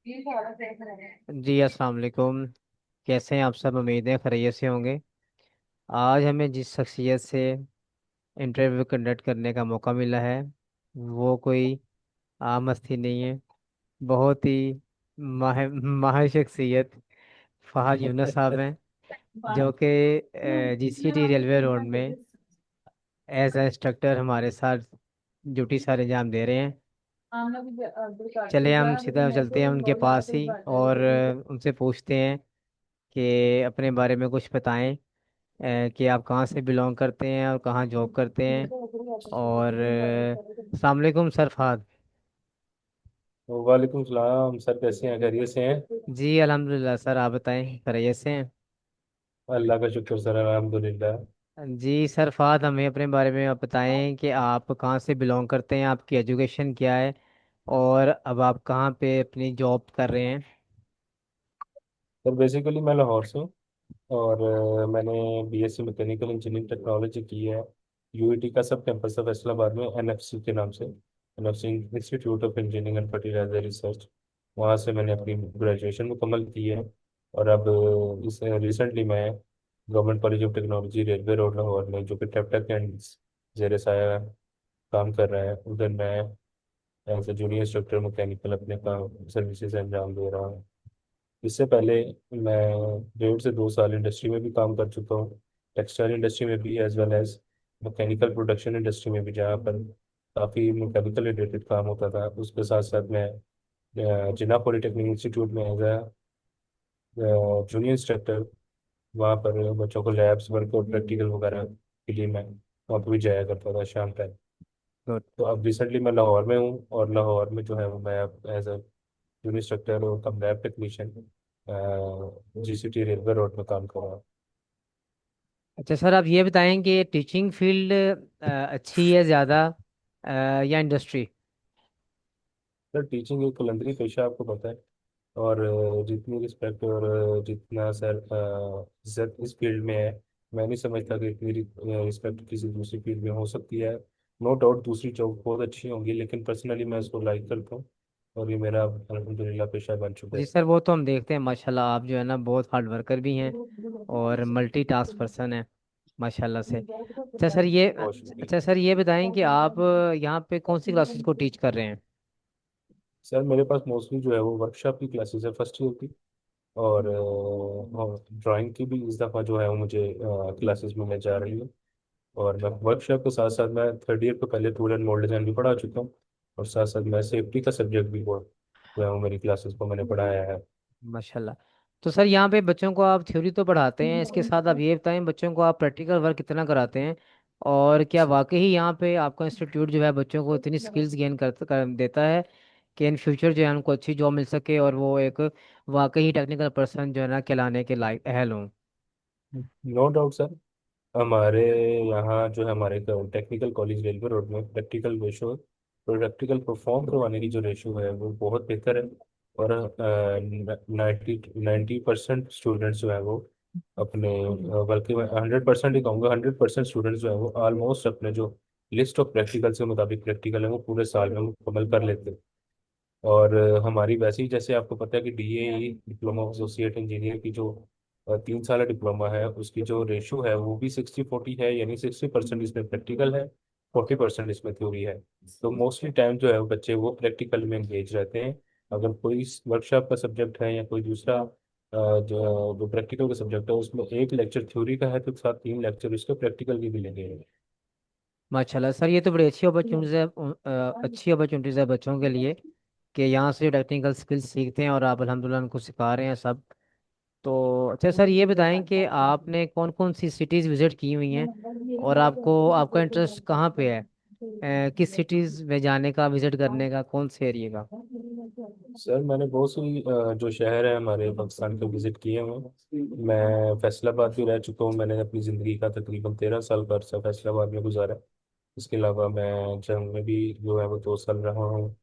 जी अस्सलाम वालेकुम। कैसे हैं आप सब? उम्मीद है खैरियत से होंगे। आज हमें जिस शख्सियत से इंटरव्यू कंडक्ट करने का मौका मिला है वो कोई आम हस्ती नहीं है। बहुत ही माहिर शख्सियत फहद यूनुस साहब हैं, जो कि जीसीटी रेलवे रोड में एज ए इंस्ट्रक्टर हमारे साथ ड्यूटी सारे अंजाम दे रहे हैं। चले हम सीधा चलते हैं उनके पास ही और उनसे पूछते हैं कि अपने बारे में कुछ बताएं, कि आप कहाँ से बिलोंग करते हैं और कहाँ जॉब करते हैं। और अस्सलाम वालेकुम सर फहद। वालेकुम सलाम सर, कैसे हैं? खैरियत से हैं? जी अल्हम्दुलिल्लाह सर, आप बताएं खैरियत से हैं? अल्लाह का शुक्र सर, अल्हम्दुलिल्लाह। जी सर फहद, हमें अपने बारे में आप बताएं कि आप कहाँ से बिलोंग करते हैं, आपकी एजुकेशन क्या है और अब आप कहाँ पे अपनी जॉब कर रहे हैं। सर बेसिकली मैं लाहौर से हूँ। और मैंने बीएससी मैकेनिकल इंजीनियरिंग टेक्नोलॉजी की है। यूईटी का सब कैंपस है फैसलाबाद में, एनएफसी के नाम से, NFC institute of engineering and fertiliser research. वहाँ से मैंने अपनी ग्रेजुएशन मुकम्मल की है। और अब इस रिसेंटली मैं government college of technology railway road Lahore में, जो कि टेपटेक के जेर साया काम कर रहा है, उधर मैं as a junior instructor mechanical अपने काम सर्विसेज अंजाम दे रहा हूँ। इससे पहले मैं 1.5 से 2 साल इंडस्ट्री में भी काम कर चुका हूँ। टेक्सटाइल इंडस्ट्री में भी as well as mechanical production industry में भी, जहाँ पर काफ़ी मैकेनिकल रिलेटेड काम होता था। उसके साथ साथ मैं जिन्ना पॉलिटेक्निक इंस्टीट्यूट में एज ए जूनियर इंस्ट्रक्टर, वहाँ पर बच्चों को लैब्स वर्क और प्रैक्टिकल वगैरह के लिए मैं वहाँ पर भी जाया करता था शाम टाइम। गुड। तो अब रिसेंटली मैं लाहौर में हूँ, और लाहौर में जो है वो मैं अब एज अ जूनियर इंस्ट्रक्टर और cum lab technician GCT railway road में काम कर रहा हूँ। अच्छा सर, आप ये बताएं कि टीचिंग फील्ड अच्छी है ज़्यादा या इंडस्ट्री? सर टीचिंग एक कलंदरी पेशा, आपको पता है। और जितनी रिस्पेक्ट और जितना सर इज्जत इस फील्ड में है, मैं नहीं समझता कि इतनी रिस्पेक्ट किसी दूसरी फील्ड में हो सकती है। नो डाउट दूसरी जॉब बहुत अच्छी होंगी, लेकिन पर्सनली मैं इसको लाइक करता हूँ। और ये मेरा अल्हम्दुलिल्लाह पेशा बन चुका जी है। सर, वो तो हम देखते हैं माशाल्लाह, आप जो है ना बहुत हार्ड वर्कर भी हैं और मल्टी टास्क पर्सन है माशाल्लाह से। बहुत शुक्रिया। अच्छा सर, ये बताएं कि आप यहाँ पे कौन सी क्लासेस को टीच कर रहे हैं? सर मेरे पास मोस्टली जो है वो वर्कशॉप की क्लासेस है, फर्स्ट ईयर की। और ड्राइंग की भी इस दफ़ा जो है वो मुझे क्लासेस मिलने जा रही है। और मैं वर्कशॉप के साथ साथ मैं थर्ड ईयर को पहले टूल एंड मॉडल डिज़ाइन भी पढ़ा चुका हूँ। और साथ साथ मैं सेफ्टी का सब्जेक्ट भी वो जो है वो मेरी क्लासेस को मैंने पढ़ाया है। माशाल्लाह। तो सर यहाँ पे बच्चों को आप थ्योरी तो पढ़ाते हैं, इसके साथ आप ये बताएं बच्चों को आप प्रैक्टिकल वर्क कितना कराते हैं? और क्या वाकई ही यहाँ पे आपका इंस्टीट्यूट जो है बच्चों को इतनी स्किल्स गेन कर देता है कि इन फ्यूचर जो है उनको अच्छी जॉब मिल सके और वो एक वाकई ही टेक्निकल पर्सन जो है ना कहलाने के लायक अहल हों? No doubt sir. हमारे यहाँ जो है हमारे टेक्निकल कॉलेज रेलवे रोड में प्रैक्टिकल रेशो, प्रैक्टिकल परफॉर्म करवाने की जो रेशो है वो बहुत बेहतर है। और 90% स्टूडेंट्स जो है वो अपने बल्कि मैं 100% ही कहूँगा, 100% स्टूडेंट्स जो है वो ऑलमोस्ट अपने जो लिस्ट ऑफ प्रैक्टिकल के मुताबिक प्रैक्टिकल है वो पूरे साल में मुकम्मल कर लेते हैं। और हमारी वैसे ही, जैसे आपको पता है कि डीए डिप्लोमा एसोसिएट इंजीनियर की जो 3 साल डिप्लोमा है, उसकी जो रेशो है वो भी 60-40 है, यानी 60% इसमें प्रैक्टिकल है, 40% इसमें थ्योरी है। तो मोस्टली टाइम जो है वो बच्चे वो प्रैक्टिकल में एंगेज रहते हैं। अगर कोई वर्कशॉप का सब्जेक्ट है या कोई दूसरा जो जो प्रैक्टिकल का सब्जेक्ट है, उसमें एक लेक्चर थ्योरी का है तो साथ 3 लेक्चर उसके प्रैक्टिकल के भी लगे हैं। माशाल्लाह सर, ये तो बड़ी अच्छी अपॉर्चुनिटीज है, अच्छी अपॉर्चुनिटीज है बच्चों के लिए कि यहाँ से जो टेक्निकल स्किल्स सीखते हैं और आप अल्हम्दुलिल्लाह उनको सिखा रहे हैं सब। तो अच्छा सर, ये बताएं कि आपने कौन कौन सी सिटीज़ विजिट की हुई हैं और आपको आपका इंटरेस्ट कहाँ पे है? किस सिटीज़ में जाने का, विजिट करने का, कौन से एरिया का? सर मैंने बहुत सी जो शहर है हमारे पाकिस्तान के विजिट किए हुए हैं। मैं फैसलाबाद भी रह चुका हूँ, मैंने अपनी ज़िंदगी का तकरीबन 13 साल का अरसा फैसलाबाद में गुजारा। इसके अलावा मैं जंग में भी जो है वो 2 साल रहा हूँ।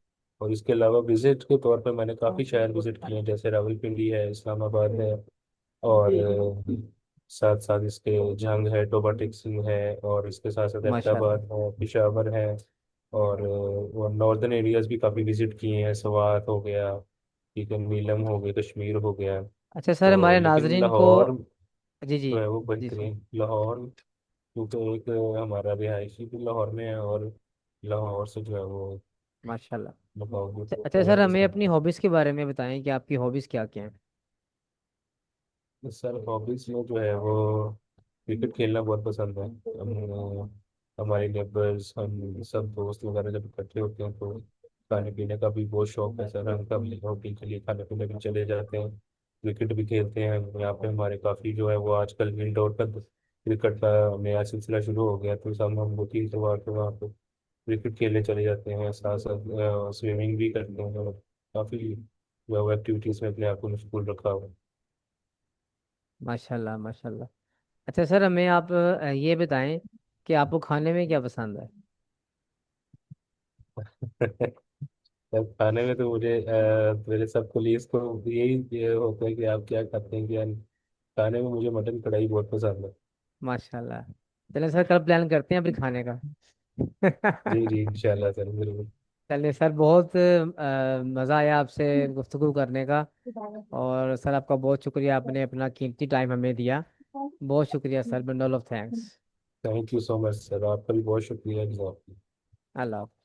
और इसके अलावा विजिट के तौर पर मैंने काफ़ी शहर विजिट किए हैं, जैसे रावलपिंडी है, इस्लामाबाद है, और साथ साथ इसके जंग है, टोबा टेक्सिंग है, और इसके साथ साथ माशाल्लाह। अहमदाबाद है, पिशावर है। और वो नॉर्दर्न एरियाज भी काफ़ी विजिट किए हैं, सवात हो गया, ठीक है, नीलम हो गया, कश्मीर हो गया। अच्छा सर, तो हमारे लेकिन नाजरीन को। लाहौर जी जी। जो है वो जी सर। बेहतरीन, लाहौर क्योंकि एक हमारा रिहायशी भी लाहौर में है, और लाहौर से जो है वो माशाल्लाह। बताओगे अच्छा तो अच्छा सर, ज़्यादा हमें पसंद अपनी है। हॉबीज़ के बारे में बताएं कि आपकी हॉबीज़ क्या क्या हैं। सर हॉबीज में जो है वो क्रिकेट खेलना बहुत पसंद है। हमारे नेबर्स, हम सब दोस्त वगैरह जब इकट्ठे होते हैं तो खाने पीने का भी बहुत शौक है सर। हम कभी हॉबी के लिए खाने पीने भी चले जाते हैं, क्रिकेट भी खेलते हैं। यहाँ पे हमारे काफ़ी जो है वो आजकल इंडोर का क्रिकेट का नया सिलसिला शुरू हो गया, तो सब हम 2-3 बार तो वहाँ पे क्रिकेट खेलने चले जाते हैं, साथ साथ स्विमिंग भी करते हैं, और काफ़ी जो है वो एक्टिविटीज़ में अपने आप को मशगूल रखा हुआ माशाल्लाह माशाल्लाह। अच्छा सर, हमें आप ये बताएं कि आपको खाने में क्या पसंद है। है। तब खाने में तो मुझे मेरे सब पुलिस को यही ये होता है कि आप क्या खाते हैं क्या नहीं। खाने में मुझे मटन कढ़ाई बहुत पसंद है। माशाल्लाह। चलें सर, कल प्लान करते हैं अपने खाने का। जी जी, इंशाल्लाह सर, जरूर। चलिए सर, बहुत मज़ा आया आपसे गुफ्तगू करने का। और सर, आपका बहुत शुक्रिया, आपने अपना कीमती टाइम हमें दिया। बहुत शुक्रिया sir, bundle of thanks. Thank you so much sir, आपका भी बहुत शुक्रिया जनाब। अल्लाह हाफ़िज़।